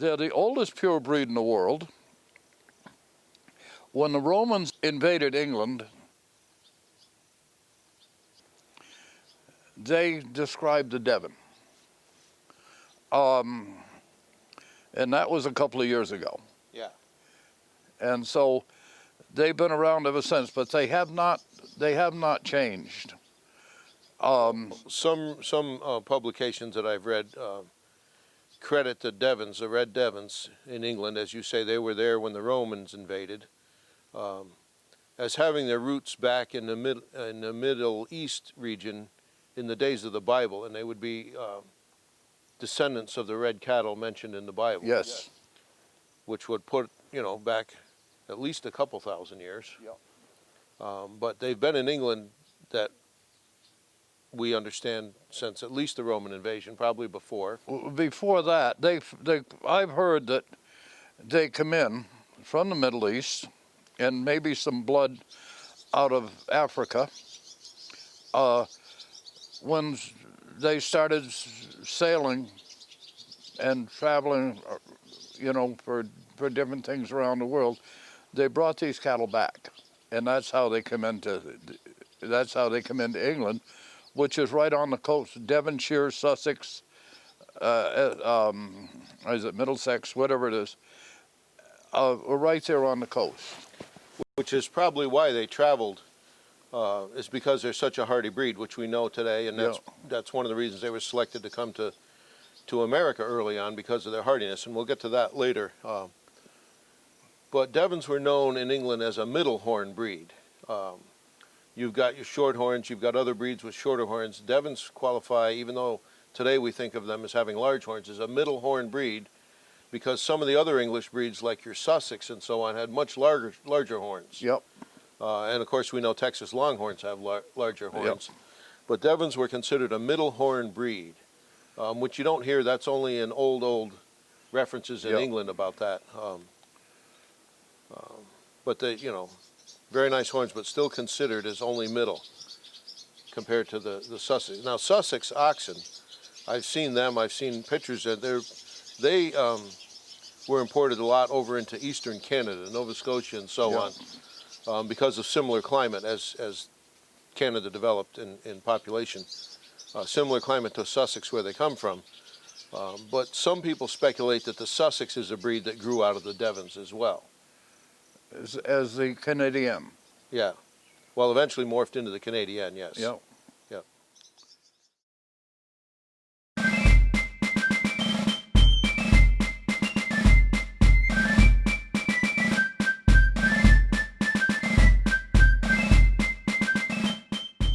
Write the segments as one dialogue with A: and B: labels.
A: They're the oldest pure breed in the world. When the Romans invaded England, they described the Devon. And that was a couple of years ago.
B: Yeah.
A: And so they've been around ever since, but they have not changed.
B: Some publications that I've read credit the Devons, the Red Devons in England, as you say, they were there when the Romans invaded, as having their roots back in the Middle East region in the days of the Bible, and they would be descendants of the red cattle mentioned in the Bible.
A: Yes.
B: Which would put, back at least a couple thousand years.
A: Yep.
B: But they've been in England, that we understand, since at least the Roman invasion, probably before.
A: Before that, I've heard that they come in from the Middle East and maybe some blood out of Africa. When they started sailing and traveling, for different things around the world, they brought these cattle back, and that's how they come into England, which is right on the coast. Devonshire, Sussex, is it Middlesex, whatever it is, right there on the coast.
B: Which is probably why they traveled, is because they're such a hardy breed, which we know today, and that's one of the reasons they were selected to come to America early on, because of their hardiness, and we'll get to that later. But Devons were known in England as a middle horn breed. You've got your short horns, you've got other breeds with shorter horns. Devons qualify, even though today we think of them as having large horns, as a middle horn breed, because some of the other English breeds, like your Sussex and so on, had much larger horns.
A: Yep.
B: And of course we know Texas Longhorns have larger horns.
A: Yep.
B: But Devons were considered a middle horn breed, which you don't hear. That's only in old references in
A: Yep.
B: England about that. But they, very nice horns, but still considered as only middle compared to the Sussex. Now Sussex oxen, I've seen them. I've seen pictures of they were imported a lot over into eastern Canada, Nova Scotia, and so on, because of similar climate as Canada developed in population. Similar climate to Sussex, where they come from. But some people speculate that the Sussex is a breed that grew out of the Devons as well.
A: As the Canadian.
B: Yeah. Well, eventually morphed into the Canadian, yes.
A: Yep.
B: Yep.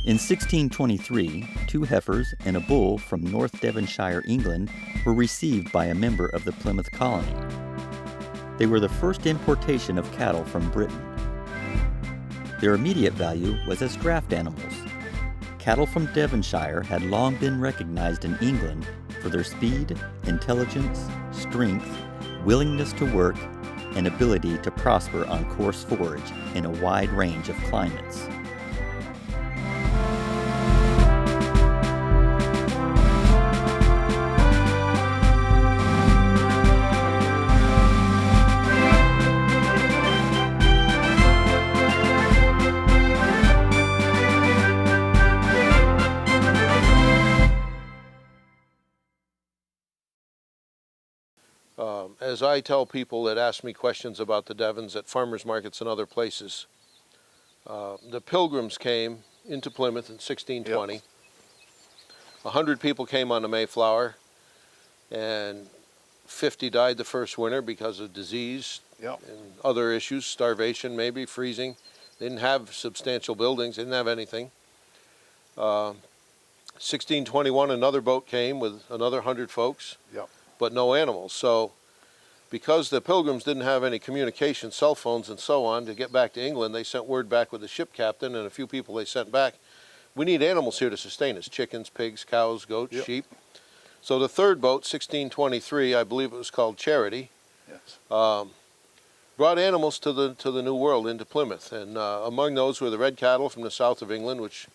C: In 1623, 2 heifers and a bull from North Devonshire, England, were received by a member of the Plymouth colony. They were the first importation of cattle from Britain. Their immediate value was as draft animals. Cattle from Devonshire had long been recognized in England for their speed, intelligence, strength, willingness to work, and ability to prosper on coarse forage in a wide range of climates.
B: As I tell people that ask me questions about the Devons at farmers markets and other places, the Pilgrims came into Plymouth in 1620. Yep. 100 people came on the Mayflower, and 50 died the first winter because of disease.
A: Yep.
B: And other issues, starvation maybe, freezing. They didn't have substantial buildings, they didn't have anything. 1621, another boat came with another 100 folks.
A: Yep.
B: But no animals. So because the Pilgrims didn't have any communication, cell phones and so on, to get back to England, they sent word back with the ship captain and a few people they sent back. We need animals here to sustain us: chickens, pigs, cows, goats,
A: yep.
B: sheep. So the third boat, 1623, I believe it was called Charity,
A: yes.
B: Brought animals to the New World, into Plymouth. And among those were the red cattle from the south of England, which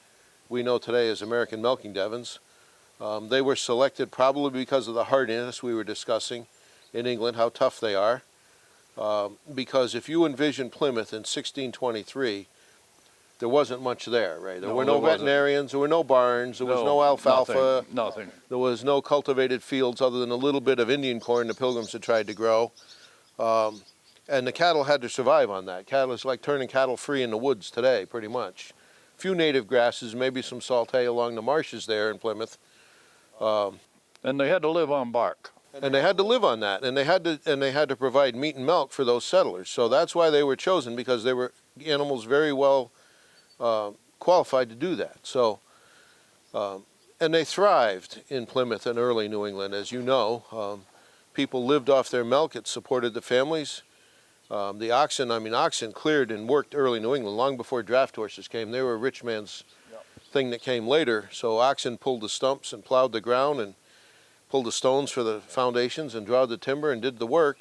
B: we know today as American Milking Devons. They were selected probably because of the hardiness we were discussing, in England, how tough they are. Because if you envision Plymouth in 1623, there wasn't much there, right? There were no veterinarians, there were no barns, there was no alfalfa.
A: Nothing.
B: There was no cultivated fields other than a little bit of Indian corn the Pilgrims had tried to grow. And the cattle had to survive on that. Cattle is like turning cattle free in the woods today, pretty much. A few native grasses, maybe some salt hay along the marshes there in Plymouth.
A: And they had to live on bark.
B: And they had to live on that, and they had to provide meat and milk for those settlers. So that's why they were chosen, because they were animals very well qualified to do that. So, and they thrived in Plymouth and early New England, as you know. People lived off their milk; it supported the families. The oxen, oxen cleared and worked early New England long before draft horses came. They were a rich man's thing that came later. So oxen pulled the stumps and plowed the ground and pulled the stones for the foundations and drawed the timber and did the work.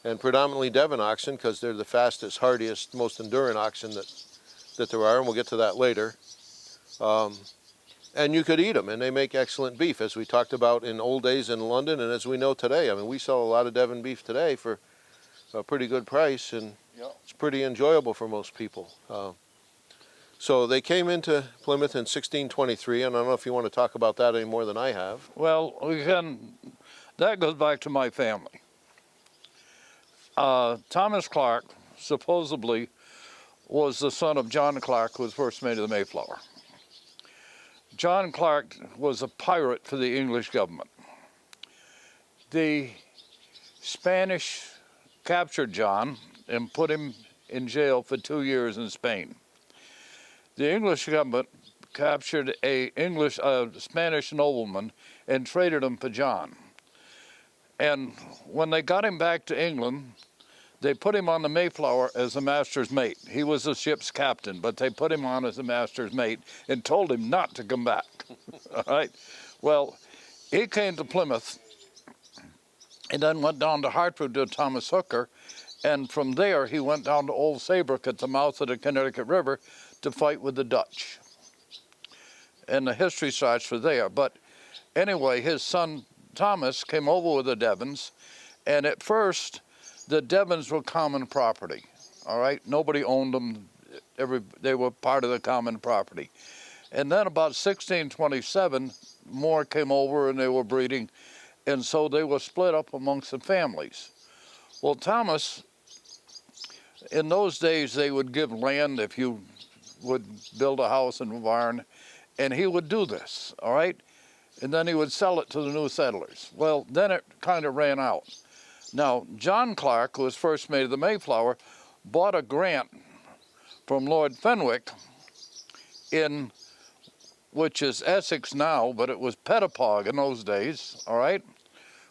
B: And predominantly Devon oxen, because they're the fastest, hardiest, most enduring oxen that there are, and we'll get to that later. And you could eat them, and they make excellent beef, as we talked about in old days in London, and as we know today. I mean, we sell a lot of Devon beef today for a pretty good price, and it's pretty enjoyable for most people. So they came into Plymouth in 1623, and I don't know if you want to talk about that any more than I have.
A: Well, that goes back to my family. Thomas Clark supposedly was the son of John Clark, who was first mate of the Mayflower. John Clark was a pirate for the English government. The Spanish captured John and put him in jail for 2 years in Spain. The English government captured a Spanish nobleman and traded him for John. And when they got him back to England, they put him on the Mayflower as a master's mate. He was the ship's captain, but they put him on as a master's mate and told him not to come back. All right? Well, he came to Plymouth and then went down to Hartford to Thomas Hooker, and from there he went down to Old Saybrook at the mouth of the Connecticut River to fight with the Dutch. And the history starts from there. But anyway, his son Thomas came over with the Devons, and at first the Devons were common property, all right? Nobody owned them. They were part of the common property. And then about 1627, more came over and they were breeding, and so they were split up amongst the families. Well, Thomas, in those days, they would give land if you would build a house and a barn, and he would do this, all right? And then he would sell it to the new settlers. Well, then it kind of ran out. Now, John Clark, who was first mate of the Mayflower, bought a grant from Lord Fenwick which is Essex now, but it was Pettipog in those days, all right,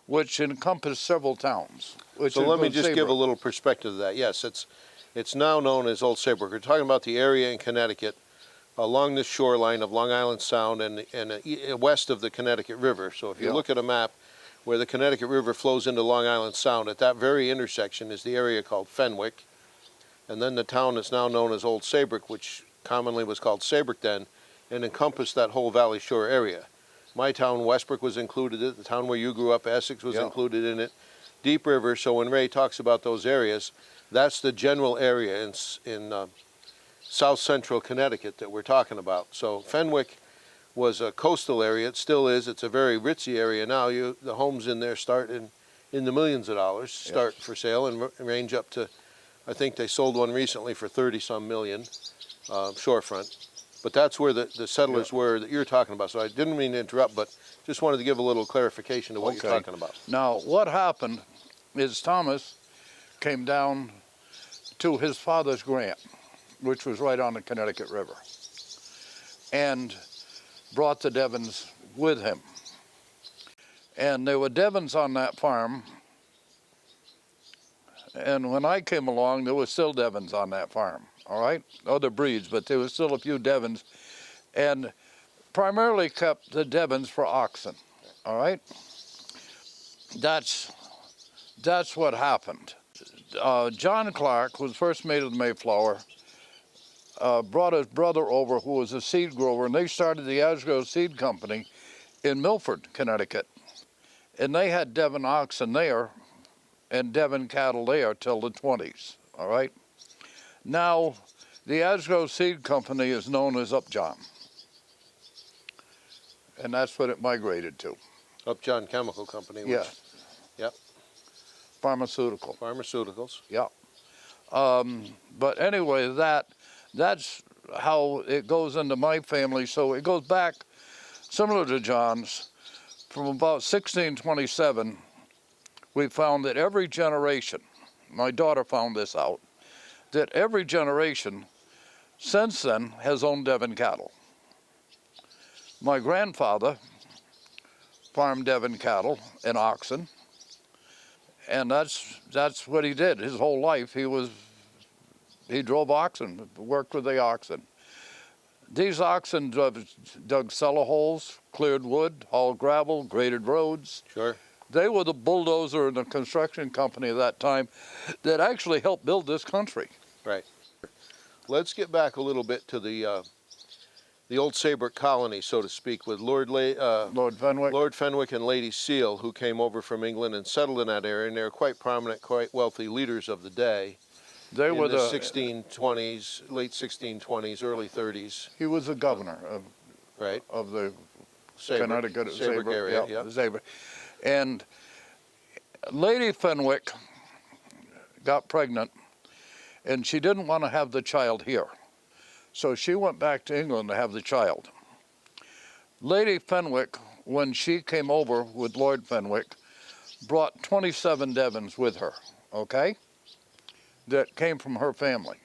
A: which encompassed several towns.
B: So let me just give a little perspective to that. Yes, it's now known as Old Saybrook. We're talking about the area in Connecticut along the shoreline of Long Island Sound and west of the Connecticut River. So if you look at a map where the Connecticut River flows into Long Island Sound, at that very intersection is the area called Fenwick, and then the town that's now known as Old Saybrook, which commonly was called Saybrook then, and encompassed that whole Valley Shore area. My town, Westbrook, was included in it. The town where you grew up, Essex, was included in it. Deep River, so when Ray talks about those areas, that's the general area in south central Connecticut that we're talking about. So Fenwick was a coastal area. It still is. It's a very ritzy area now. The homes in there start in the millions of dollars, start for sale, and range up to, I think they sold one recently for 30-some million, shorefront. But that's where the settlers were that you're talking about. So I didn't mean to interrupt, but just wanted to give a little clarification to what you're talking about.
A: Now, what happened is Thomas came down to his father's grant, which was right on the Connecticut River, and brought the Devons with him. And there were Devons on that farm, and when I came along, there were still Devons on that farm, all right? Other breeds, but there was still a few Devons, and primarily kept the Devons for oxen, all right? That's what happened. John Clark, who was first mate of the Mayflower, brought his brother over, who was a seed grower, and they started the Asgrow Seed Company in Milford, Connecticut. And they had Devon oxen there and Devon cattle there till the 20s, all right? Now, the Asgrow Seed Company is known as Upjohn, and that's what it migrated to.
B: Upjohn Chemical Company. Which,
A: Yeah.
B: Yep.
A: Pharmaceutical.
B: Pharmaceuticals.
A: Yeah. But anyway, that's how it goes into my family. So it goes back, similar to John's, from about 1627, we found that every generation, my daughter found this out, that every generation since then has owned Devon cattle. My grandfather farmed Devon cattle and oxen, and that's what he did his whole life. He drove oxen, worked with the oxen. These oxen dug cellar holes, cleared wood, hauled gravel, graded roads.
B: Sure.
A: They were the bulldozer and the construction company at that time that actually helped build this country.
B: Right. Let's get back a little bit to the old Saybrook colony, so to speak, with
A: Lord Fenwick.
B: Lord Fenwick and Lady Seal, who came over from England and settled in that area, and they were quite prominent, quite wealthy leaders of the day.
A: They
B: in
A: were
B: the 1620s, late 1620s, early 30s.
A: He was the governor
B: Right.
A: of the
B: Saybrook,
A: Connecticut
B: Saybrook area.
A: yeah,
B: Yeah.
A: Saybrook. And Lady Fenwick got pregnant, and she didn't want to have the child here. So she went back to England to have the child. Lady Fenwick, when she came over with Lord Fenwick, brought 27 Devons with her, okay, that came from her family.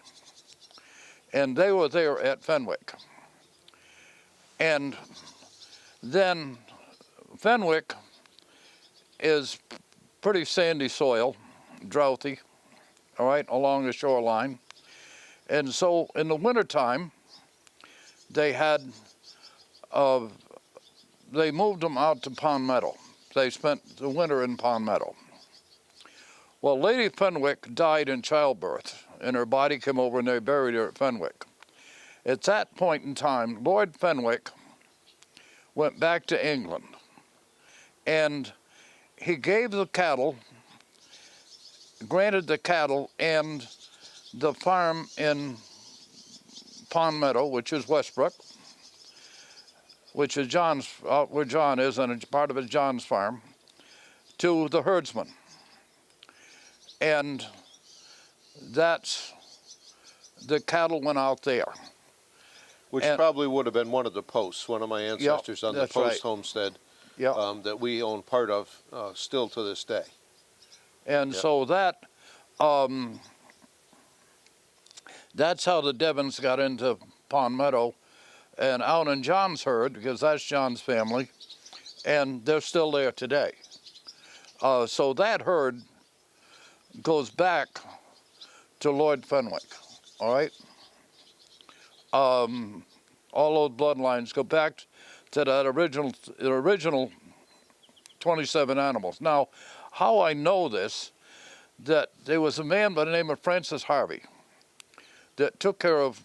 A: And they were there at Fenwick. And then Fenwick is pretty sandy soil, droughty, all right, along the shoreline. And so in the wintertime, they moved them out to Pond Meadow. They spent the winter in Pond Meadow. Well, Lady Fenwick died in childbirth, and her body came over and they buried her at Fenwick. At that point in time, Lord Fenwick went back to England, and he gave the cattle, granted the cattle and the farm in Pond Meadow, which is Westbrook, which is John's, where John is, and part of it is John's farm, to the herdsman. And that's, the cattle went out there.
B: Which
A: And-
B: probably would have been one of the posts, one of my ancestors on the
A: that's
B: post
A: right.
B: homestead
A: Yeah.
B: that we own part of still to this day.
A: And
B: Yeah.
A: so that's how the Devons got into Pond Meadow and out in John's herd, because that's John's family, and they're still there today. So that herd goes back to Lord Fenwick, all right? All those bloodlines go back to that original 27 animals. Now, how I know this, that there was a man by the name of Francis Harvey that took care of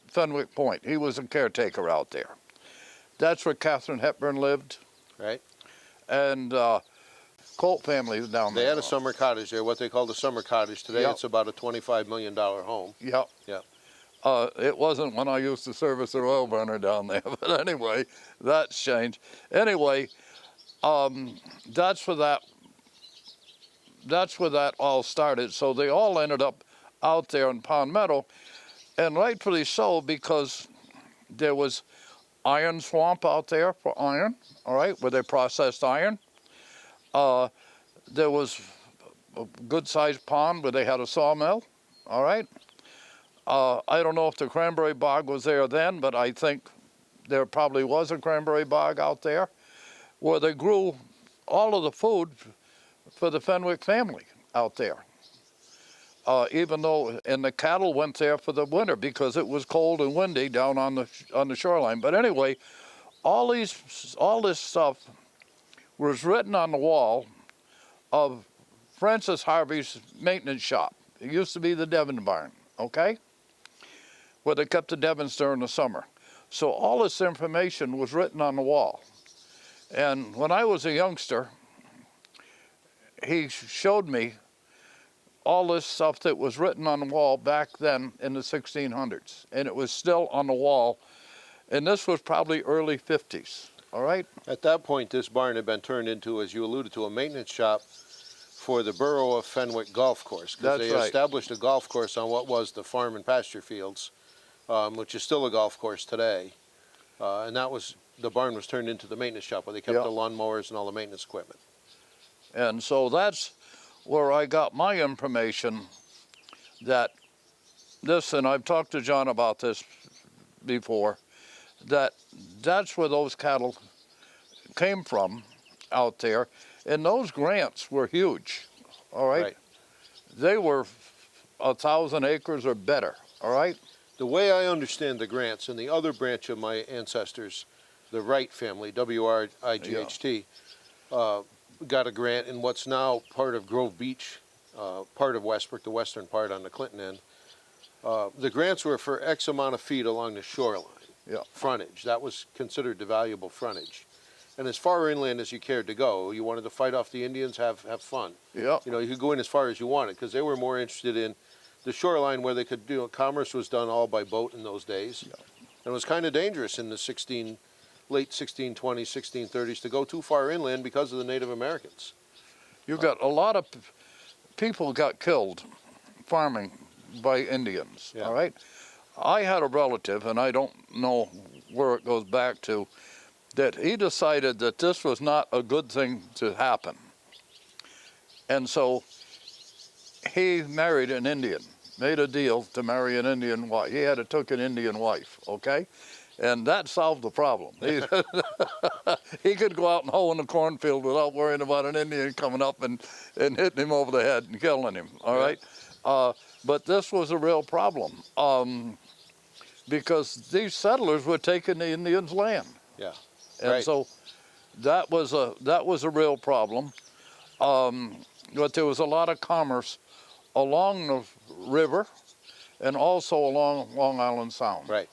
A: Fenwick Point. He was a caretaker out there. That's where Katharine Hepburn lived,
B: Right.
A: and Colt family was down
B: They
A: there.
B: had a summer cottage there, what they called a summer cottage. Today
A: Yep.
B: it's about a $25 million home.
A: Yep.
B: Yep.
A: It wasn't when I used to service the oil burner down there, but anyway, that's changed. Anyway, that's where that all started. So they all ended up out there in Pond Meadow, and rightfully so, because there was iron swamp out there for iron, all right, where they processed iron. There was a good-sized pond where they had a sawmill, all right. I don't know if the cranberry bog was there then, but I think there probably was a cranberry bog out there where they grew all of the food for the Fenwick family out there. Even though, and the cattle went there for the winter because it was cold and windy down on the shoreline. But anyway, all this stuff was written on the wall of Francis Harvey's maintenance shop. It used to be the Devon barn, okay? Where they kept the Devons during the summer. So all this information was written on the wall. And when I was a youngster, he showed me all this stuff that was written on the wall back then in the 1600s, and it was still on the wall, and this was probably early 50s, all right?
B: At that point, this barn had been turned into, as you alluded to, a maintenance shop for the Borough of Fenwick Golf Course, because
A: That's
B: they
A: right.
B: established a golf course on what was the farm and pasture fields, which is still a golf course today, and that was, the barn was turned into the maintenance shop where they kept
A: Yeah.
B: the lawnmowers and all the maintenance equipment.
A: And so that's where I got my information that this, and I've talked to John about this before, that's where those cattle came from out there. And those grants were huge, all right?
B: Right.
A: They were 1,000 acres or better, all right?
B: The way I understand the grants, and the other branch of my ancestors, the Wright family, W-R-I-G-H-T, got a grant in what's now part of Grove Beach, part of Westbrook, the western part on the Clinton end. The grants were for X amount of feet along the shoreline,
A: Yeah.
B: frontage. That was considered the valuable frontage. And as far inland as you cared to go, you wanted to fight off the Indians, have fun.
A: Yeah.
B: You know, you could go in as far as you wanted, because they were more interested in the shoreline where they could do, commerce was done all by boat in those days.
A: Yeah.
B: And it was kind of dangerous in the late 1620s, 1630s to go too far inland because of the Native Americans.
A: You got a lot of people got killed farming by Indians,
B: Yeah.
A: all right? I had a relative, and I don't know where it goes back to, that he decided that this was not a good thing to happen. And so he married an Indian, made a deal to marry an Indian wife. He had to took an Indian wife, okay? And that solved the problem. He could go out and hoe in the cornfield without worrying about an Indian coming up and hitting him over the head and killing him, all right? But this was a real problem because these settlers were taking the Indians' land.
B: Yeah.
A: And
B: Right.
A: so that was a real problem. But there was a lot of commerce along the river and also along Long Island Sound.
B: Right.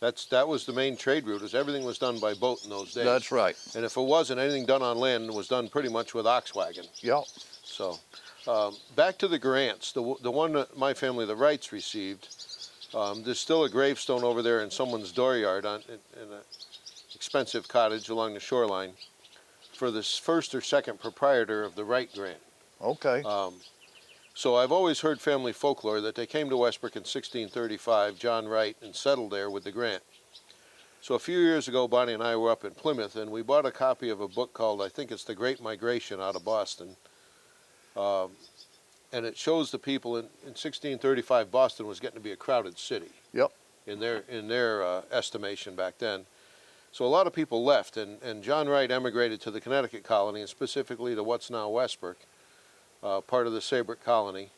B: That was the main trade route, is everything was done by boat in those days.
A: That's right.
B: And if it wasn't, anything done on land was done pretty much with ox wagon.
A: Yeah.
B: So, back to the grants, the one that my family, the Wrights, received, there's still a gravestone over there in someone's dooryard in an expensive cottage along the shoreline for this first or second proprietor of the Wright grant.
A: Okay.
B: So I've always heard family folklore that they came to Westbrook in 1635, John Wright, and settled there with the grant. So a few years ago, Bonnie and I were up in Plymouth, and we bought a copy of a book called, I think it's The Great Migration, out of Boston. And it shows the people in 1635, Boston was getting to be a crowded city.
A: Yep.
B: In their estimation back then. So a lot of people left, and John Wright emigrated to the Connecticut colony, and specifically to what's now Westbrook, part of the Saybrook colony,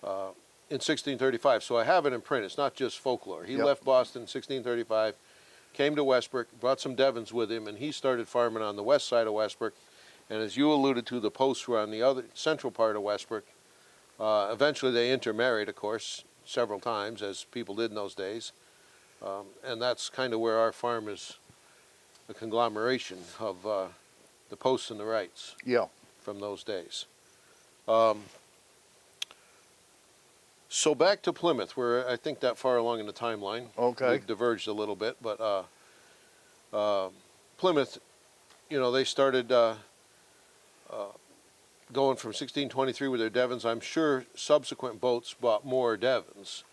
B: in 1635. So I have it in print. It's not just folklore. He
A: Yep.
B: left Boston in 1635, came to Westbrook, brought some Devons with him, and he started farming on the west side of Westbrook. And as you alluded to, the posts were on the other central part of Westbrook. Eventually they intermarried, of course, several times, as people did in those days. And that's kind of where our farm is, a conglomeration of the posts and the Wrights
A: Yeah.
B: from those days. So back to Plymouth, we're, I think, that far along in the timeline.
A: Okay.
B: We've diverged a little bit, but Plymouth, you know, they started going from 1623 with their Devons. I'm sure subsequent boats bought more Devons.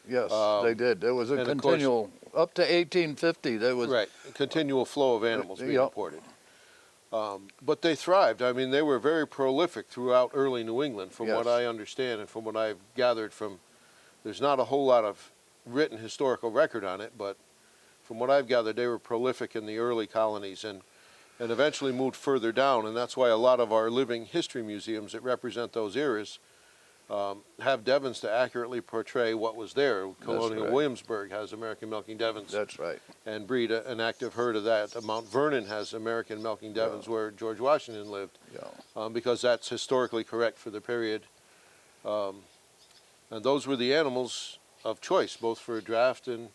A: Yes, they did. There was a
B: and of course-
A: continual, up to 1850, there was.
B: Right, a continual flow of animals being
A: Yep.
B: imported. But they thrived. I mean, they were very prolific throughout early New England, from what
A: Yes.
B: I understand and from what I've gathered from. There's not a whole lot of written historical record on it, but from what I've gathered, they were prolific in the early colonies and eventually moved further down. And that's why a lot of our living history museums that represent those eras have Devons to accurately portray what was there. Colonial
A: right.
B: Williamsburg has American Milking Devons
A: That's right.
B: and breed an active herd of that. Mount Vernon has American Milking Devons, where George Washington lived,
A: Yeah.
B: because that's historically correct for the period. And those were the animals of choice, both for draft and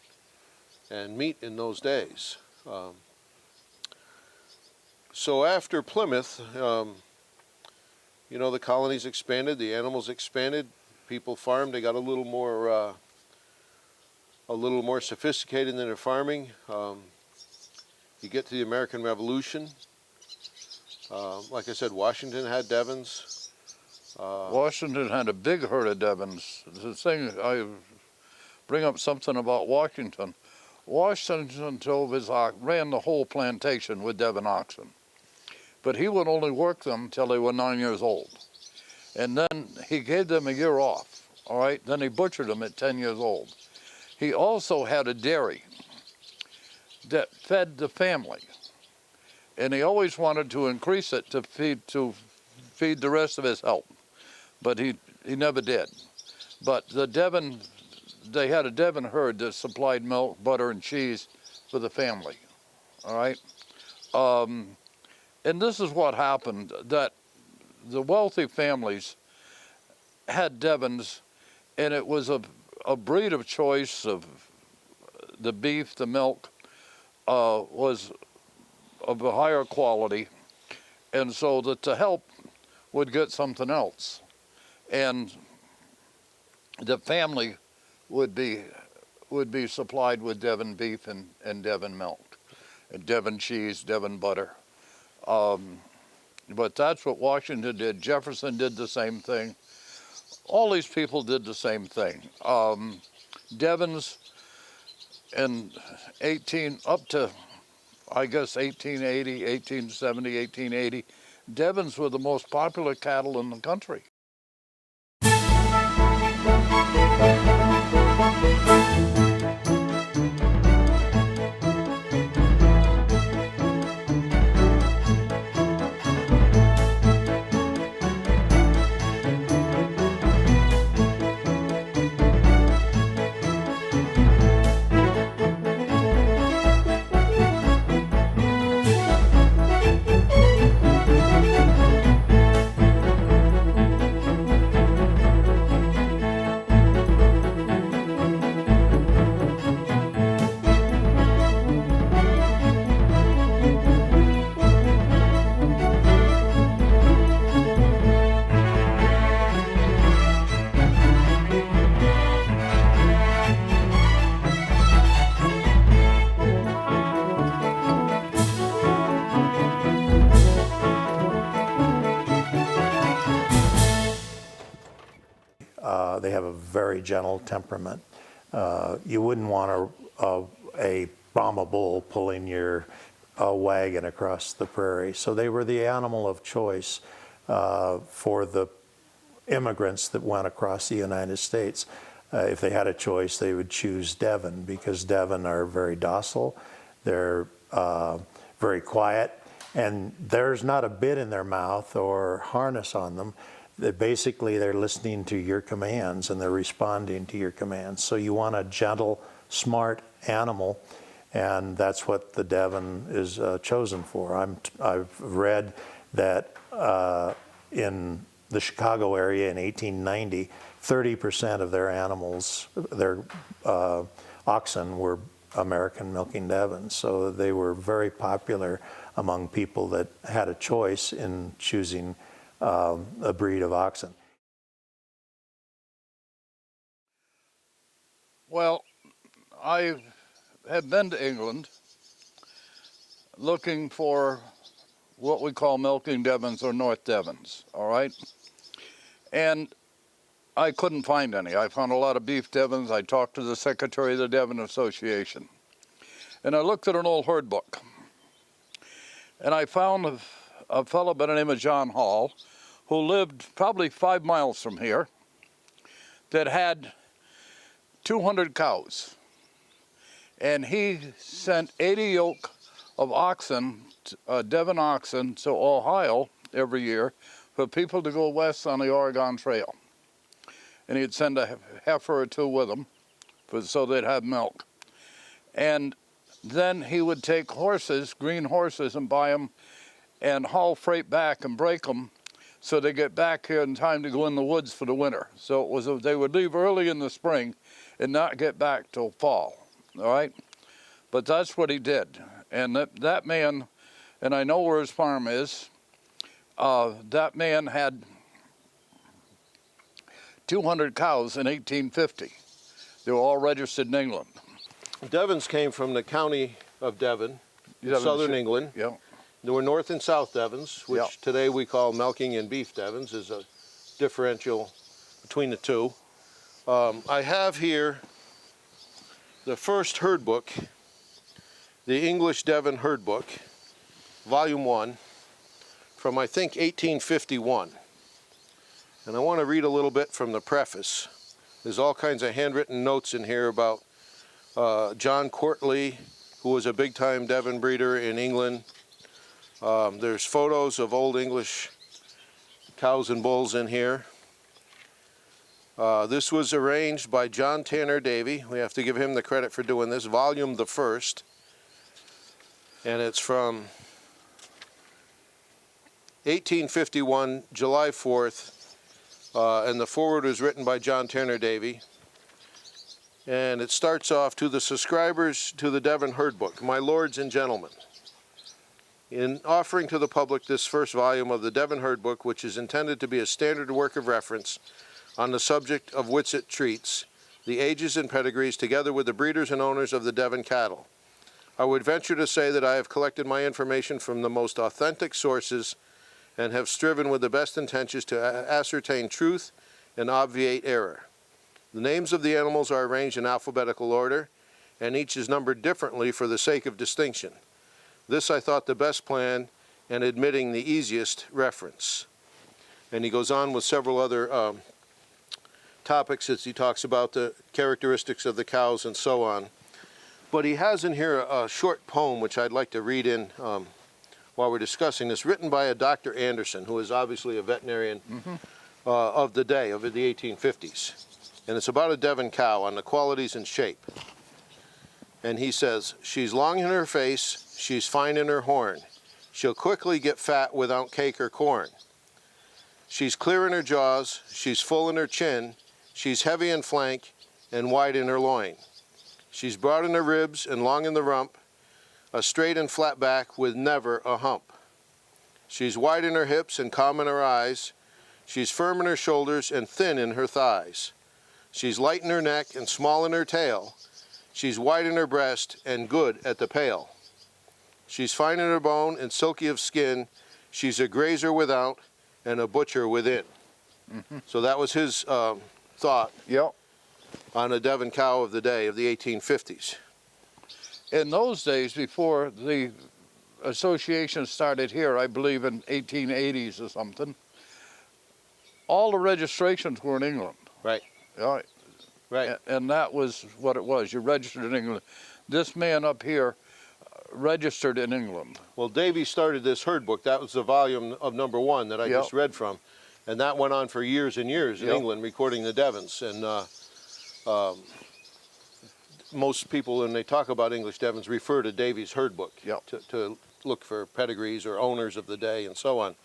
B: meat in those days. So after Plymouth, you know, the colonies expanded, the animals expanded. people farmed. They got a little more sophisticated in their farming. You get to the American Revolution. Like I said, Washington had Devons.
A: Washington had a big herd of Devons. The thing, I bring up something about Washington. Washington ran the whole plantation with Devon oxen. But he would only work them till they were 9 years old. And then he gave them a year off, all right? Then he butchered them at 10 years old. He also had a dairy that fed the family. And he always wanted to increase it to feed the rest of his help. But he never did. But they had a Devon herd that supplied milk, butter, and cheese for the family, all right? And this is what happened, that the wealthy families had Devons, and it was a breed of choice of the beef, the milk, was of a higher quality, and so that the help would get something else. And the family would be supplied with Devon beef and Devon milk, and Devon cheese, Devon butter. But that's what Washington did. Jefferson did the same thing. All these people did the same thing. Devons up to, I guess, 1880, 1870, 1880, Devons were the most popular cattle in the country.
D: They have a very gentle temperament. You wouldn't want a Brahma bull pulling your wagon across the prairie. So they were the animal of choice for the immigrants that went across the United States. If they had a choice, they would choose Devon, because Devon are very docile, they're very quiet, and there's not a bit in their mouth or harness on them. Basically, they're listening to your commands and they're responding to your commands. So you want a gentle, smart animal, and that's what the Devon is chosen for. I've read that in the Chicago area in 1890, 30% of their animals, their oxen, were American Milking Devons. So they were very popular among people that had a choice in choosing a breed of oxen.
A: Well, I have been to England looking for what we call Milking Devons or North Devons, all right? And I couldn't find any. I found a lot of beef Devons. I talked to the secretary of the Devon Association. And I looked at an old herd book. And I found a fellow by the name of John Hall, who lived probably 5 miles from here, that had 200 cows. And he sent 80 yoke of oxen, Devon oxen, to Ohio every year for people to go west on the Oregon Trail. And he'd send a heifer or two with them so they'd have milk. And then he would take horses, green horses, and buy them and haul freight back and break them so they get back here in time to go in the woods for the winter. So it was they would leave early in the spring and not get back till fall, all right? But that's what he did. And that man, and I know where his farm is, that man had 200 cows in 1850. They were all registered in England.
B: Devons came from the county of Devon, southern England.
A: Yeah.
B: There were North and South Devons, which
A: Yeah.
B: today we call milking and beef Devons, is a differential between the two. I have here the first herd book, the English Devon Herd Book, Volume 1, from I think 1851. And I want to read a little bit from the preface. There's all kinds of handwritten notes in here about John Courtley, who was a big-time Devon breeder in England. There's photos of old English cows and bulls in here. This was arranged by John Tanner Davy. We have to give him the credit for doing this. Volume the first. And it's from 1851, July 4th. And the foreword was written by John Tanner Davy. And it starts off, "To the subscribers to the Devon Herd Book, my lords and gentlemen, in offering to the public this first volume of the Devon Herd Book, which is intended to be a standard work of reference on the subject of which it treats, the ages and pedigrees, together with the breeders and owners of the Devon cattle, I would venture to say that I have collected my information from the most authentic sources and have striven with the best intentions to ascertain truth and obviate error. The names of the animals are arranged in alphabetical order, and each is numbered differently for the sake of distinction. This I thought the best plan, and admitting the easiest reference." And he goes on with several other topics as he talks about the characteristics of the cows and so on. But he has in here a short poem which I'd like to read in while we're discussing this, written by a Dr. Anderson, who is obviously a veterinarian of the day, of the 1850s. And it's about a Devon cow on the qualities and shape. And he says, "She's long in her face, she's fine in her horn. She'll quickly get fat without cake or corn. She's clear in her jaws, she's full in her chin, she's heavy in flank and wide in her loin. She's broad in her ribs and long in the rump, a straight and flat back with never a hump. She's wide in her hips and calm in her eyes, she's firm in her shoulders and thin in her thighs. She's light in her neck and small in her tail, she's wide in her breast and good at the pale. She's fine in her bone and silky of skin, she's a grazer without and a butcher within." So that was his thought
A: Yep.
B: on a Devon cow of the day, of the 1850s.
A: In those days, before the association started here, I believe in 1880s or something, all the registrations were in England.
B: Right,
A: Right.
B: right.
A: And that was what it was. You registered in England. This man up here registered in England.
B: Well, Davy started this herd book. That was the volume of number 1 that I
A: Yep.
B: just read from. And that went on for years and years in
A: Yep.
B: England, recording the Devons. And most people, when they talk about English Devons, refer to Davy's herd book
A: Yep.
B: to look for pedigrees or owners of the day and so on.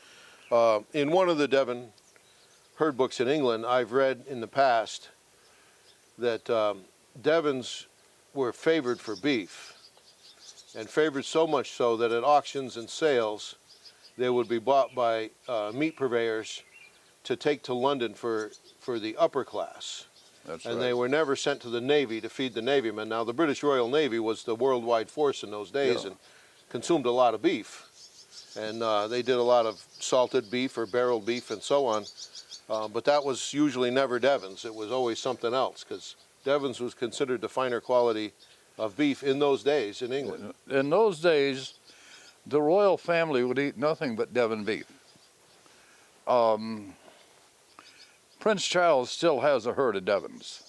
B: In one of the Devon herd books in England, I've read in the past that Devons were favored for beef, and favored so much so that at auctions and sales they would be bought by meat purveyors to take to London for the upper class.
A: That's
B: And
A: right.
B: they were never sent to the Navy to feed the Navymen. Now, the British Royal Navy was the worldwide force in those days
A: Yeah.
B: and consumed a lot of beef. And they did a lot of salted beef or barreled beef and so on. But that was usually never Devon's. It was always something else, because Devon's was considered the finer quality of beef in those days in England.
A: In those days, the royal family would eat nothing but Devon beef. Prince Charles still has a herd of Devons.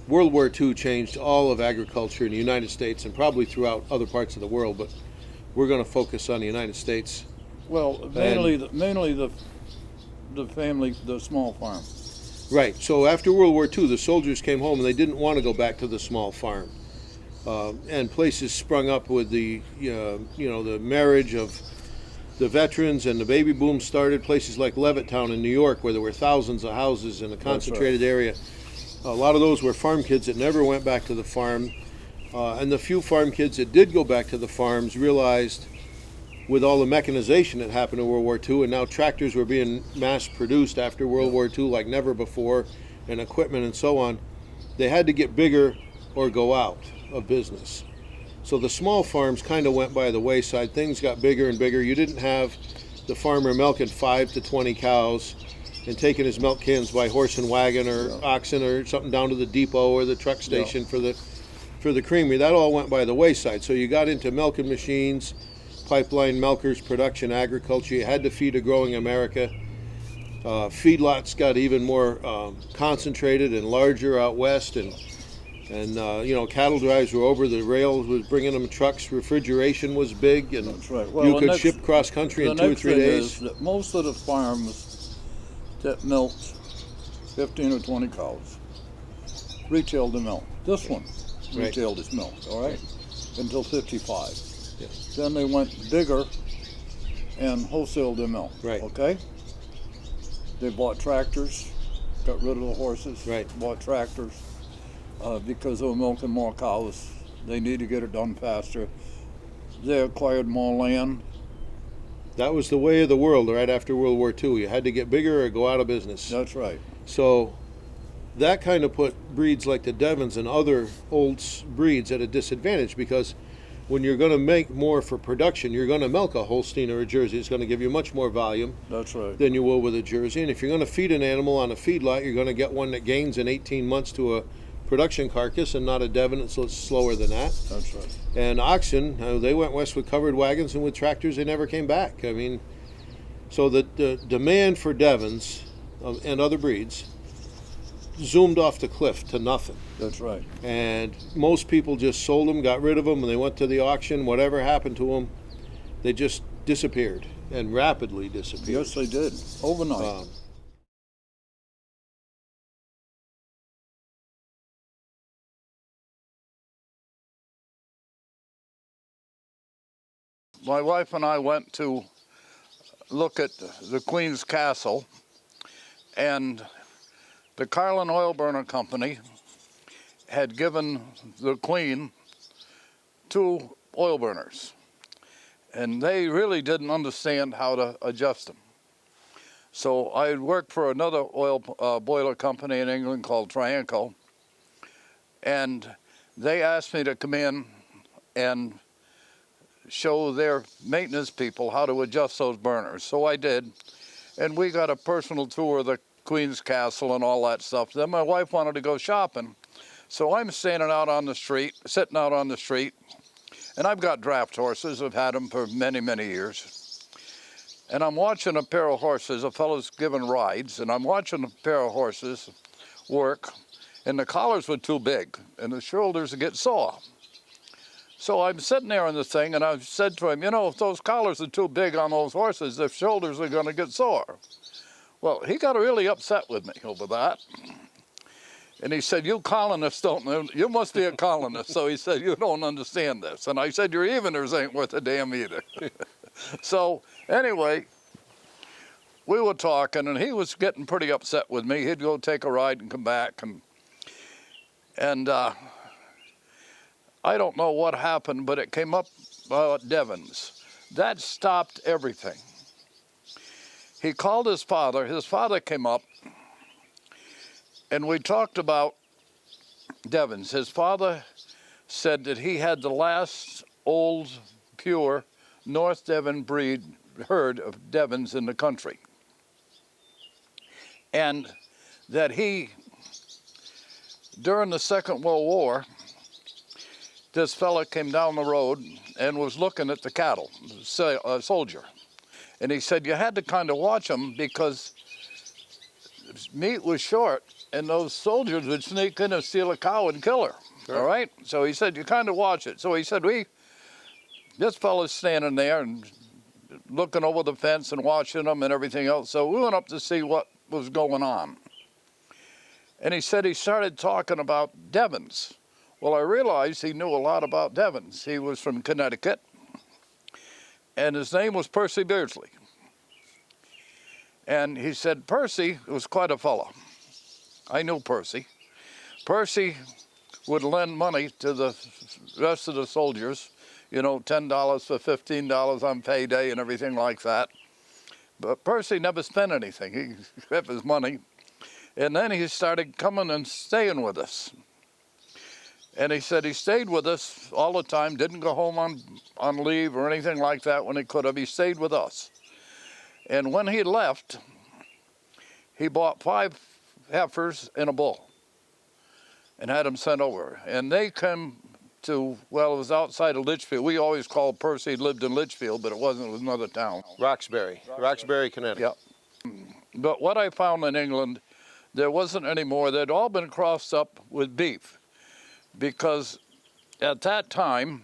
B: World War II changed all of agriculture in the United States and probably throughout other parts of the world, but we're going to focus on the United States.
A: Well, mainly the family, the small farm.
B: Right. So after World War II, the soldiers came home and they didn't want to go back to the small farm. And places sprung up with the the marriage of the veterans, and the baby boom started. Places like Levittown in New York, where there were thousands of houses in a concentrated area. A lot of those were farm kids that never went back to the farm. And the few farm kids that did go back to the farms realized, with all the mechanization that happened in World War II, and now tractors were being mass produced after World War II like never before, and equipment and so on, they had to get bigger or go out of business. So the small farms kind of went by the wayside. Things got bigger and bigger. You didn't have the farmer milking 5 to 20 cows and taking his milk cans by horse and wagon or oxen or something down to the depot or the truck station for the creamery. That all went by the wayside. So you got into milking machines, pipeline milkers, production, agriculture. You had to feed a growing America. Feedlots got even more concentrated and larger out west, and cattle drives were over. The rails was bringing them trucks. Refrigeration was big, and
A: That's right. Well,
B: you could ship cross country in 2 or 3 days.
A: The next thing is that most of the farms that milked 15 or 20 cows retailed the milk. This one retailed its milk, all right, until 55.
B: Yeah.
A: Then they went bigger and wholesaled their milk.
B: Right.
A: Okay. They bought tractors, got rid of the horses.
B: Right.
A: Bought tractors because they were milking more cows. They need to get it done faster. They acquired more land.
B: That was the way of the world right after World War II. You had to get bigger or go out of business.
A: That's right.
B: So that kind of put breeds like the Devons and other old breeds at a disadvantage, because when you're going to make more for production, you're going to milk a Holstein or a Jersey. It's going to give you much more volume
A: That's right.
B: than you will with a Jersey. And if you're going to feed an animal on a feedlot, you're going to get one that gains in 18 months to a production carcass, and not a Devon that's slower than that.
A: That's right.
B: And oxen, they went west with covered wagons, and with tractors they never came back. I mean, so the demand for Devons and other breeds zoomed off the cliff to nothing.
A: That's right.
B: And most people just sold them, got rid of them, and they went to the auction. Whatever happened to them, they just disappeared, and rapidly disappeared.
A: Yes, they did. Overnight. My wife and I went to look at the Queen's Castle, and the Carlin Oil Burner Company had given the Queen 2 oil burners, and they really didn't understand how to adjust them. So I worked for another oil boiler company in England called Trianco, and they asked me to come in and show their maintenance people how to adjust those burners. So I did, and we got a personal tour of the Queen's Castle and all that stuff. Then my wife wanted to go shopping, so I'm standing out on the street, sitting out on the street, and I've got draft horses. I've had them for many, many years. And I'm watching a pair of horses, a fellow's giving rides, and I'm watching a pair of horses work, and the collars were too big, and the shoulders would get sore. So I'm sitting there on the thing, and I said to him, if those collars are too big on those horses, their shoulders are going to get sore. Well, he got really upset with me over that. And he said, you colonists you must be a colonist. So he said, you don't understand this. And I said, your eveners ain't worth a damn either. So anyway, we were talking, and he was getting pretty upset with me. He'd go take a ride and come back, and I don't know what happened, but it came up about Devons. That stopped everything. He called his father. His father came up, and we talked about Devons. His father said that he had the last old, pure North Devon breed herd of Devons in the country. And that he, during the Second World War, this fella came down the road and was looking at the cattle, a soldier. And he said, you had to kind of watch them because meat was short, and those soldiers would sneak in and steal a cow and kill her, all right? So he said, you kind of watch it. So he said, we this fella's standing there and looking over the fence and watching them and everything else. So we went up to see what was going on. And he said he started talking about Devons. Well, I realized he knew a lot about Devons. He was from Connecticut, and his name was Percy Beardsley. And he said Percy was quite a fellow. I knew Percy. Percy would lend money to the rest of the soldiers, you know, $10 for $15 on payday and everything like that. But Percy never spent anything. He kept his money. And then he started coming and staying with us. And he said he stayed with us all the time, didn't go home on leave or anything like that when he could have. He stayed with us. And when he left, he bought 5 heifers and a bull and had them sent over. And they came to, well, it was outside of Litchfield. We always called Percy lived in Litchfield, but it wasn't. It was another town.
B: Roxbury, Connecticut.
A: Yep. But what I found in England, there wasn't any more. They'd all been crossed up with beef, because at that time,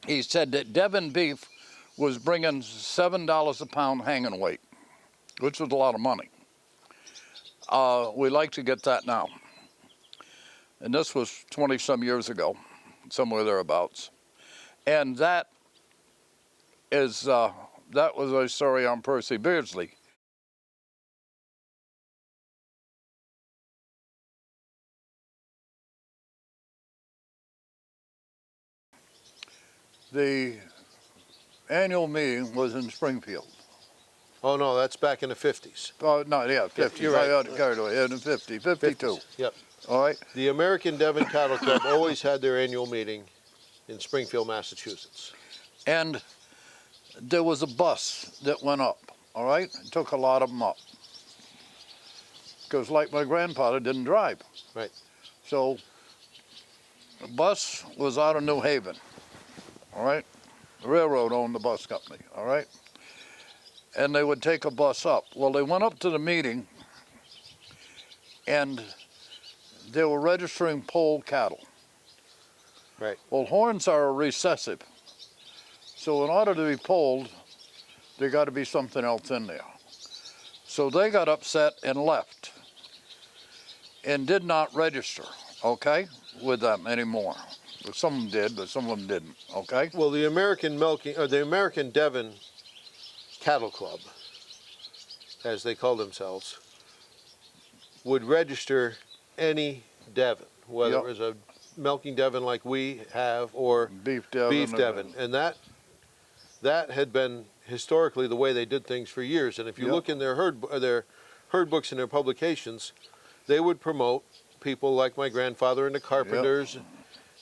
A: he said that Devon beef was bringing $7 a pound hanging weight, which was a lot of money. We like to get that now. And this was 20-some years ago, somewhere thereabouts. And that was a story on Percy Beardsley. The annual meeting was in Springfield.
B: Oh, no, that's back in the 50s.
A: Oh, no, yeah, 50.
B: you're right.
A: I got carried away. In 50, 52.
B: Yep.
A: All right.
B: The American Devon Cattle Club always had their annual meeting in Springfield, Massachusetts.
A: And there was a bus that went up, all right? It took a lot of them up. Because like my grandfather didn't drive.
B: Right.
A: So the bus was out of New Haven, all right? The railroad owned the bus company, all right? And they would take a bus up. Well, they went up to the meeting, and they were registering polled cattle.
B: Right.
A: Well, horns are recessive. So in order to be polled, there got to be something else in there. So they got upset and left and did not register, okay, with them anymore. Well, some of them did, but some of them didn't, okay?
B: Well, the American Devon Cattle Club, as they call themselves, would register any Devon, whether
A: Yep.
B: it was a milking Devon like we have or
A: Beef Devon.
B: And that had been historically the way they did things for years. And if you
A: Yep.
B: look in their herd books and their publications, they would promote people like my grandfather and the Carpenters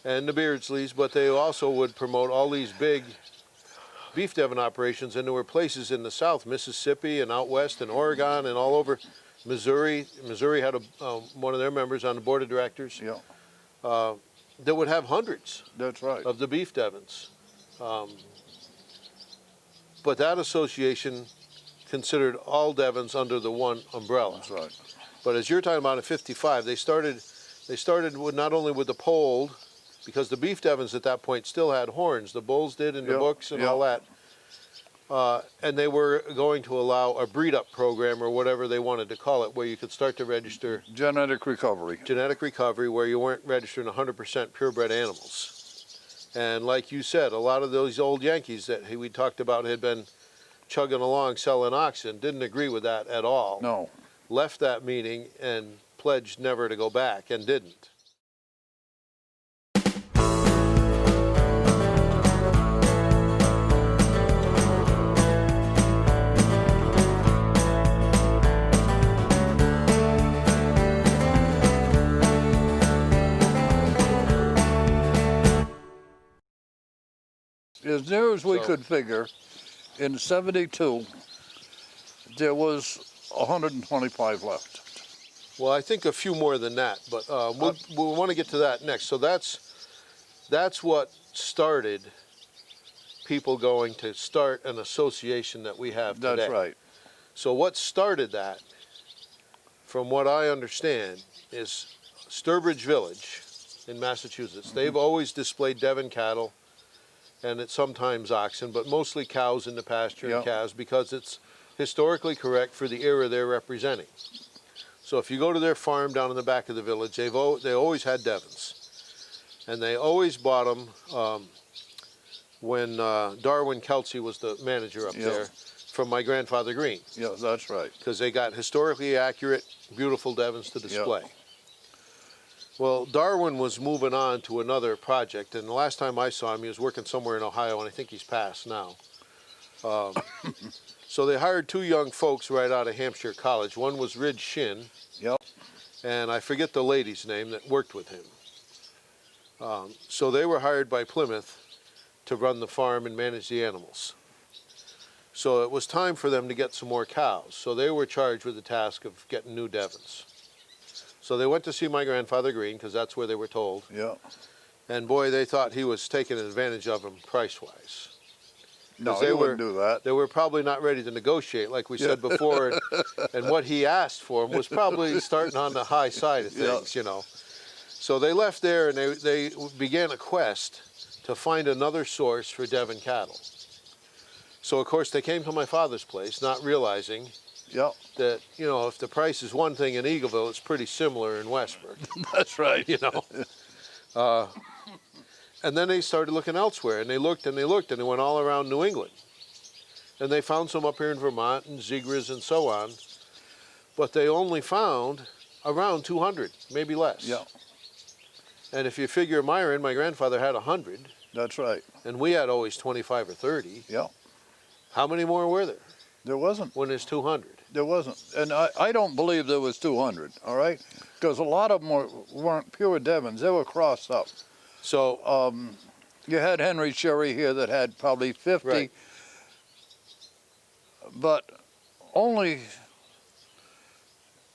B: and the Beardsleys, but they also would promote all these big beef Devon operations. And there were places in the South, Mississippi and out west and Oregon and all over. Missouri had one of their members on the board of directors.
A: Yeah,
B: That would have hundreds
A: that's right.
B: of the beef Devons. But that association considered all Devons under the one umbrella.
A: That's right.
B: But as you're talking about in 55, they started with not only with the polled, because the beef Devons at that point still had horns. The bulls did in the
A: Yep,
B: books and
A: yep.
B: all that. And they were going to allow a breed-up program or whatever they wanted to call it, where you could start to register
A: Genetic recovery.
B: where you weren't registering 100% purebred animals. And like you said, a lot of those old Yankees that we talked about had been chugging along selling oxen didn't agree with that at all.
A: No.
B: Left that meeting and pledged never to go back, and didn't.
A: As near as we
B: So-
A: could figure, in 72, there was 125 left.
B: Well, I think a few more than that, but we'll want to get to that next. So that's what started people going to start an association that we have today.
A: That's right.
B: So what started that, from what I understand, is Sturbridge Village in Massachusetts. They've always displayed Devon cattle and it's sometimes oxen, but mostly cows in the pasture and
A: Yeah.
B: calves, because it's historically correct for the era they're representing. So if you go to their farm down in the back of the village, they always had Devons. And they always bought them when Darwin Kelsey was the manager up
A: Yeah.
B: there, from my grandfather Green,
A: Yeah, that's right.
B: because they got historically accurate, beautiful Devons to display. Well, Darwin was moving on to another project, and the last time I saw him, he was working somewhere in Ohio, and I think he's passed now. So they hired two young folks right out of Hampshire College. One was Ridge Shin,
A: Yep.
B: and I forget the lady's name that worked with him. So they were hired by Plymouth to run the farm and manage the animals. So it was time for them to get some more cows. So they were charged with the task of getting new Devons. So they went to see my grandfather Green, because that's where they were told.
A: Yeah.
B: And boy, they thought he was taking advantage of them price-wise.
A: No,
B: they
A: they
B: were-
A: wouldn't do that.
B: They were probably not ready to negotiate, like we said before, and what he asked for them was probably starting on the high side of things, you know. So they left there, and they began a quest to find another source for Devon cattle. So, of course, they came to my father's place, not realizing
A: Yeah,
B: that, you know, if the price is one thing in Eagleville, it's pretty similar in Westburg,
A: that's right.
B: you know. And then they started looking elsewhere, and they looked and they looked, and they went all around New England. And they found some up here in Vermont and Zegras and so on, but they only found around 200, maybe less.
A: Yeah,
B: And if you figure Myron, my grandfather had 100,
A: that's right.
B: and we had always 25 or 30.
A: Yeah,
B: How many more were there
A: there wasn't.
B: when there's 200?
A: There wasn't. And I don't believe there was 200, all right? Because a lot of them weren't pure Devons. They were crossed up.
B: So,
A: You had Henry Sherry here that had probably 50,
B: Right.
A: but only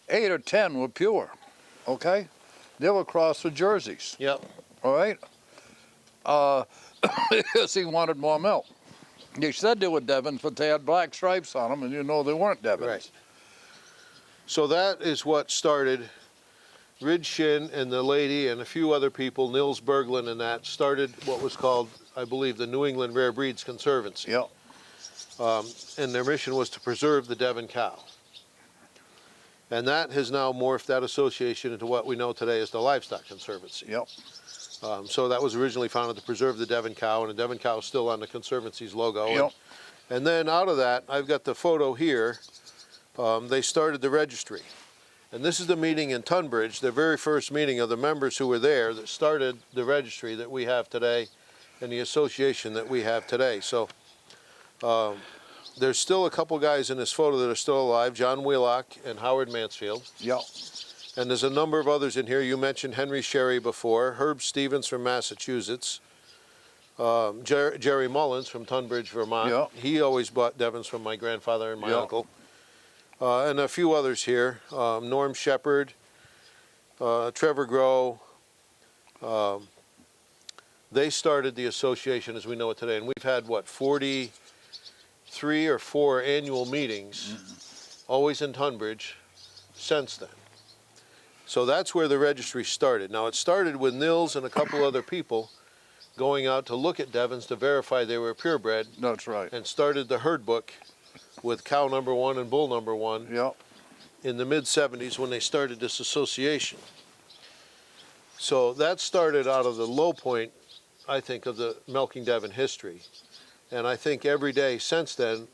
A: 8 or 10 were pure, okay? They were crossed with jerseys,
B: yep.
A: all right? Because he wanted more milk. They said they were Devons, but they had black stripes on them, and you know they weren't Devons.
B: Right. So that is what started. Ridge Shin and the lady and a few other people, Nils Berglund and that, started what was called, I believe, the New England Rare Breeds Conservancy.
A: Yeah,
B: And their mission was to preserve the Devon cow. And that has now morphed that association into what we know today as the Livestock Conservancy.
A: yeah,
B: So that was originally founded to preserve the Devon cow, and the Devon cow is still on the Conservancy's logo.
A: Yep.
B: And then out of that, I've got the photo here. They started the registry. And this is the meeting in Tunbridge, the very first meeting of the members who were there that started the registry that we have today and the association that we have today. So there's still a couple guys in this photo that are still alive, John Wheelock and Howard Mansfield.
A: yeah,
B: And there's a number of others in here. You mentioned Henry Sherry before, Herb Stevens from Massachusetts, Jerry Mullins from Tunbridge, Vermont.
A: Yeah.
B: He always bought Devons from my grandfather and my
A: Yeah.
B: uncle. And a few others here, Norm Shepard, Trevor Grow. They started the association as we know it today, and we've had, what, 43 or 4 annual meetings, always in Tunbridge, since then. So that's where the registry started. Now, it started with Nils and a couple other people going out to look at Devons to verify they were purebred,
A: that's right.
B: and started the herd book with cow number 1 and bull number 1
A: Yeah,
B: in the mid-70s when they started this association. So that started out of the low point, I think, of the Milking Devon history. And I think every day since then,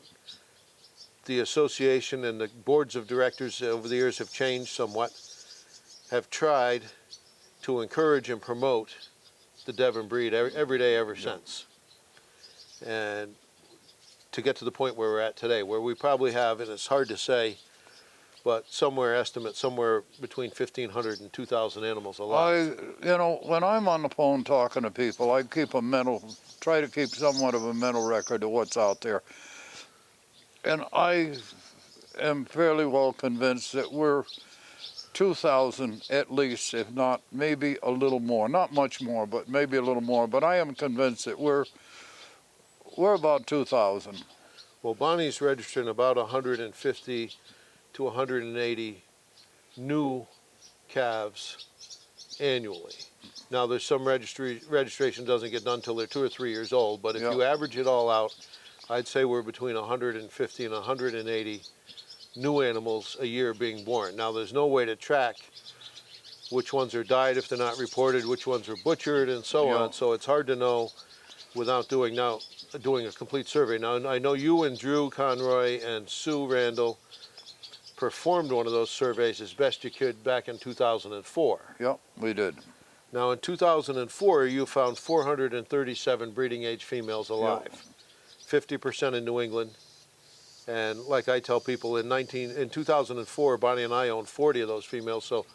B: the association and the boards of directors over the years have changed somewhat, have tried to encourage and promote the Devon breed every day ever since. And to get to the point where we're at today, where we probably have, and it's hard to say, but somewhere between 1,500 and 2,000 animals alive.
A: when I'm on the phone talking to people, I try to keep somewhat of a mental record of what's out there. And I am fairly well convinced that we're 2,000 at least, if not maybe a little more. Not much more, but maybe a little more. But I am convinced that we're about 2,000.
B: Well, Bonnie's registering about 150 to 180 new calves annually. Now, there's some registration doesn't get done till they're 2 or 3 years old, but if
A: Yeah.
B: you average it all out, I'd say we're between 150 and 180 new animals a year being born. Now, there's no way to track which ones are died if they're not reported, which ones are butchered, and so
A: Yeah.
B: on. So it's hard to know without doing a complete survey. Now, I know you and Drew Conroy and Sue Randall performed one of those surveys as best you could back in 2004.
A: Yep, we did.
B: Now, in 2004, you found 437 breeding age females alive, 50% in New England. And like I tell people, in 2004, Bonnie and I owned 40 of those females, so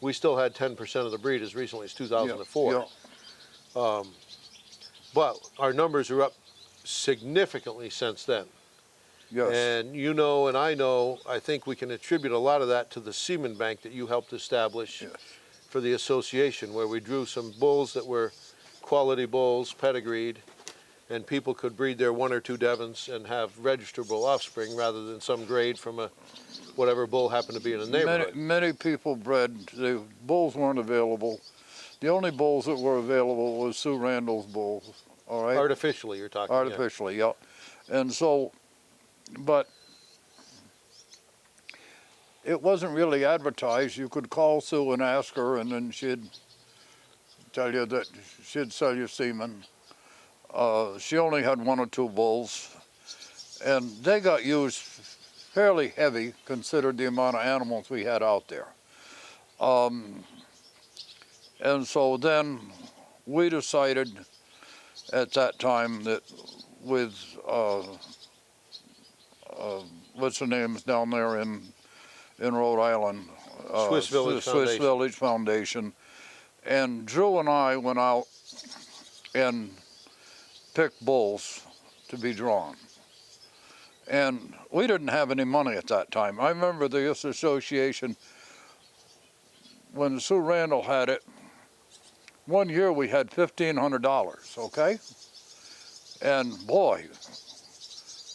B: we still had 10% of the breed as recently as 2004.
A: Yeah.
B: But our numbers are up significantly since then.
A: Yes.
B: And you know, and I know, I think we can attribute a lot of that to the semen bank that you helped establish
A: Yes.
B: for the association, where we drew some bulls that were quality bulls, pedigreed, and people could breed their 1 or 2 Devons and have registrable offspring rather than some grade from whatever bull happened to be in the neighborhood.
A: Many people bred, the bulls weren't available. The only bulls that were available was Sue Randall's bulls, all right?
B: Artificially, you're talking.
A: Artificially, yeah. And so, but it wasn't really advertised. You could call Sue and ask her, and then she'd tell you that she'd sell you semen. She only had 1 or 2 bulls, and they got used fairly heavy, considered the amount of animals we had out there. And so then we decided at that time that with, what's the names down there in Rhode Island?
B: Swiss Village
A: Swiss
B: Foundation.
A: Village Foundation. And Drew and I went out and picked bulls to be drawn. And we didn't have any money at that time. I remember this association, when Sue Randall had it, one year we had $1,500, okay? And boy,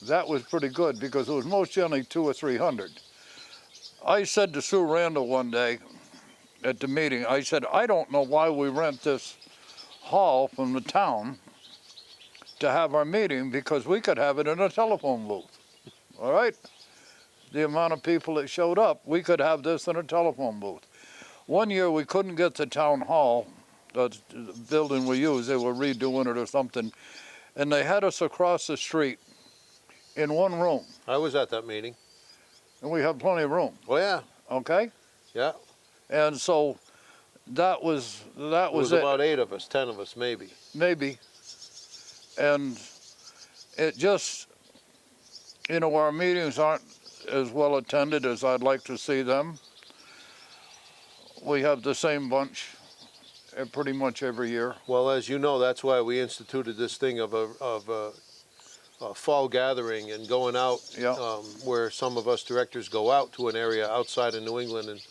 A: that was pretty good because it was most generally 200 or 300. I said to Sue Randall one day at the meeting, I said, I don't know why we rent this hall from the town to have our meeting, because we could have it in a telephone booth, all right? The amount of people that showed up, we could have this in a telephone booth. One year we couldn't get the town hall, the building we used, they were redoing it or something, and they had us across the street in one room,
B: I was at that meeting.
A: and we had plenty of room,
B: Oh yeah,
A: okay?
B: yeah.
A: And so that was
B: It was
A: it.
B: about 8 of us, 10 of us maybe.
A: Maybe. And it just, you know, our meetings aren't as well attended as I'd like to see them. We have the same bunch pretty much every year.
B: Well, as you know, that's why we instituted this thing of a fall gathering and going out,
A: Yeah.
B: where some of us directors go out to an area outside of New England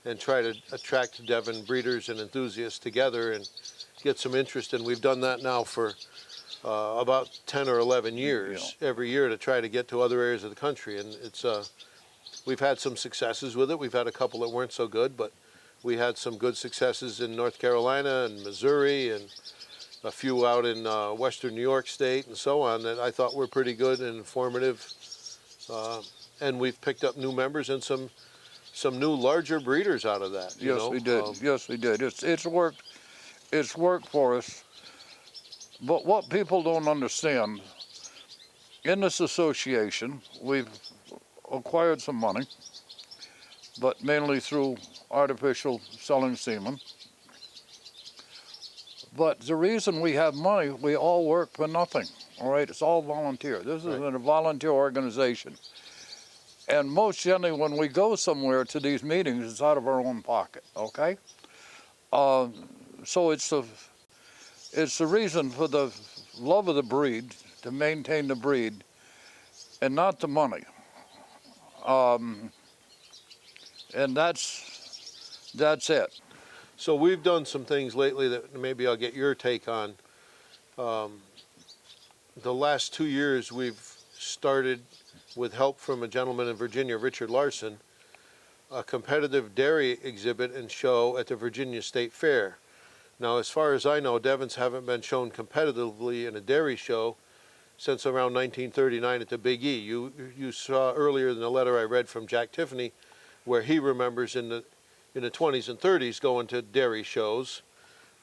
B: and try to attract Devon breeders and enthusiasts together and get some interest. And we've done that now for about 10 or 11 years, every year, to try to get to other areas of the country. And it's we've had some successes with it. We've had a couple that weren't so good, but we had some good successes in North Carolina and Missouri, and a few out in western New York State and so on that I thought were pretty good and informative. And we've picked up new members and some new larger breeders out of that. You
A: Yes,
B: know?
A: we did. Yes, we did. It's worked. It's worked for us. But what people don't understand, in this association, we've acquired some money, but mainly through artificial selling semen. But the reason we have money, we all work for nothing, all right? It's all volunteer. This is a volunteer organization. And most generally, when we go somewhere to these meetings, it's out of our own pocket, okay? So it's the reason for the love of the breed, to maintain the breed, and not the money. And that's it.
B: So we've done some things lately that maybe I'll get your take on. The last 2 years, we've started, with help from a gentleman in Virginia, Richard Larson, a competitive dairy exhibit and show at the Virginia State Fair. Now, as far as I know, Devons haven't been shown competitively in a dairy show since around 1939 at the Big E. You saw earlier in the letter I read from Jack Tiffany where he remembers in the 20s and 30s going to dairy shows.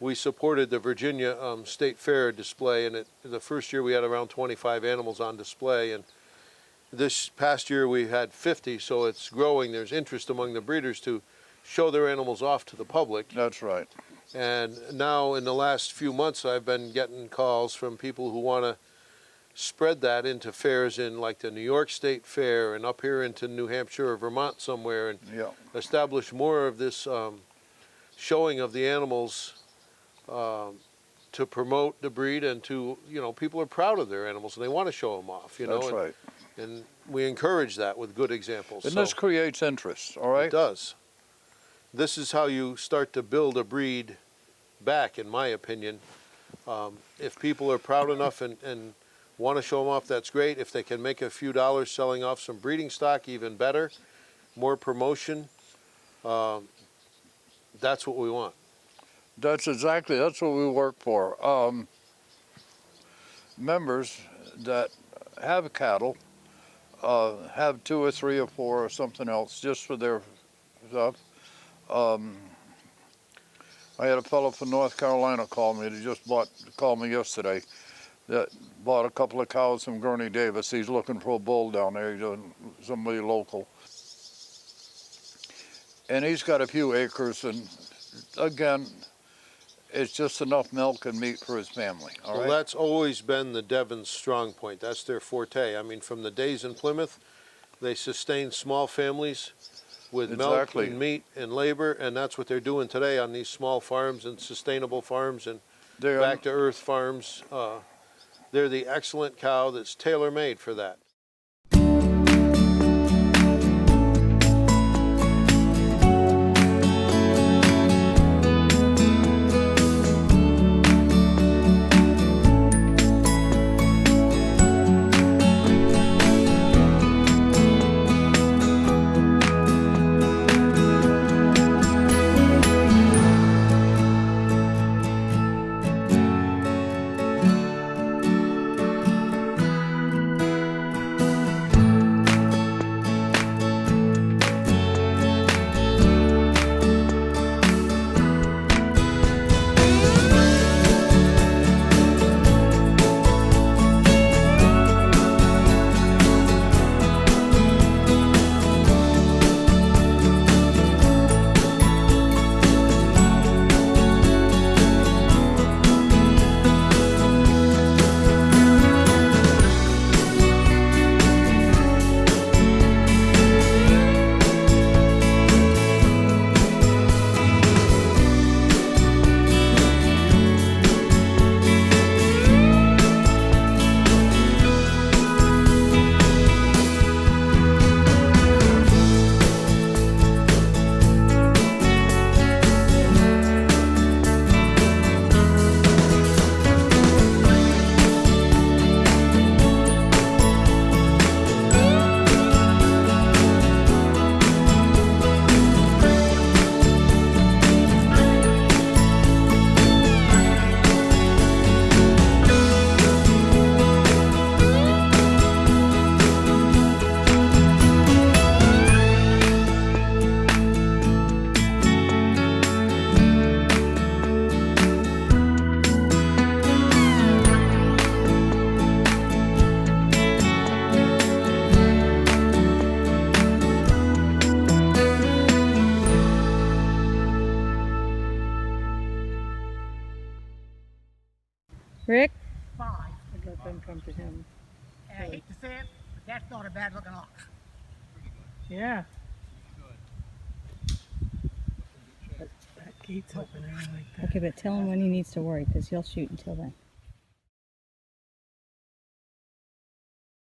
B: We supported the Virginia State Fair display, and the first year we had around 25 animals on display, and this past year we had 50, so it's growing. There's interest among the breeders to show their animals off to the public.
A: That's right.
B: And now in the last few months I've been getting calls from people who want to spread that into fairs in like the New York State Fair and up here into New Hampshire or Vermont somewhere, and
A: Yeah.
B: establish more of this showing of the animals to promote the breed, and to, people are proud of their animals and they want to show them off,
A: That's right.
B: and we encourage that with good examples.
A: And
B: So
A: this creates interest, all right?
B: it does. This is how you start to build a breed back, in my opinion. If people are proud enough and want to show them off, that's great. If they can make a few dollars selling off some breeding stock, even better. More promotion, that's what we want.
A: That's what we work for. Members that have cattle have 2 or 3 or 4 or something else just for their stuff. I had a fellow from North Carolina call me. He just called me yesterday. That bought a couple of cows from Gurney Davis. He's looking for a bull down there. He's somebody local, and he's got a few acres. And again, it's just enough milk and meat for his family. All right.
B: Well, that's always been the Devon's strong point. That's their forte. I mean, from the days in Plymouth, they sustained small families with milk and meat and labor, and that's what they're doing today on these small farms and sustainable farms and back-to-earth farms. They're the excellent cow that's tailor-made for that.
E: Rick?
F: 5.
E: I'd let them come to him.
F: And I hate to say it, but that's not a bad looking ox.
E: Yeah. That gate's open early like that. Okay, but tell him when he needs to worry, because he'll shoot until then.